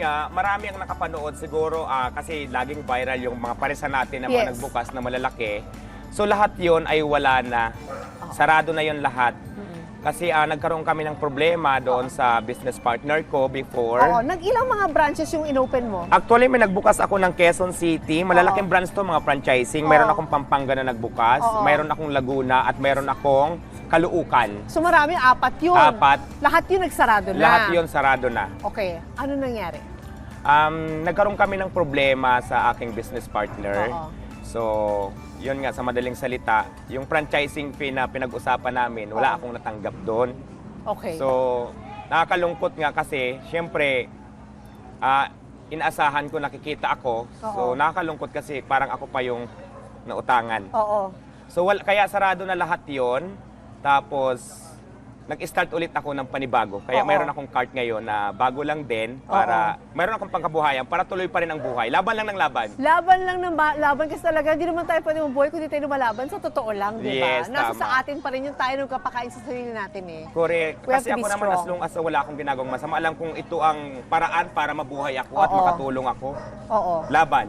nga, marami ang nakapanood siguro kasi laging viral yung mga parisan natin na mga nagbukas na malalaki. So lahat yon ay wala na. Sarado na yon lahat. Kasi nagkaroon kami ng problema doon sa business partner ko before. Oo, nag-ilang mga branches yung inopen mo? Actually, may nagbukas ako ng Quezon City. Malalaking branch to, mga franchising. Mayroon akong Pampanga na nagbukas. Mayroon akong Laguna at mayroon akong Caloocan. So marami, 4 yun. 4. Lahat yun nagsarado na? Lahat yun sarado na. Okay. Ano nangyari? Nagkaroon kami ng problema sa aking business partner. So, yun nga, sa madaling salita, yung franchising fee na pinag-usapan namin, wala akong natanggap doon. Okay. So, nakakalungkot nga kasi, syempre, inaasahan ko, nakikita ako. So, nakakalungkot kasi parang ako pa yung nautangan. Oo. So, kaya sarado na lahat yon. Tapos, nag-start ulit ako ng panibago. Kaya mayroon akong cart ngayon na bago lang din para mayroon akong pangkabuhayan para tuloy pa rin ang buhay. Laban lang ng laban. Laban lang ng laban kasi talaga hindi naman tayo pwede mabuhay kung hindi tayo lumalaban. Sa totoo lang, di ba? Yes, Nasa tama. sa atin pa rin yung tayo nagkapakain sa sarili natin eh. Correct. We have Kasi to be ako naman, strong. as long as wala akong ginagawang masama, alam kong ito ang paraan para mabuhay ako at makatulong ako. Oo. Laban.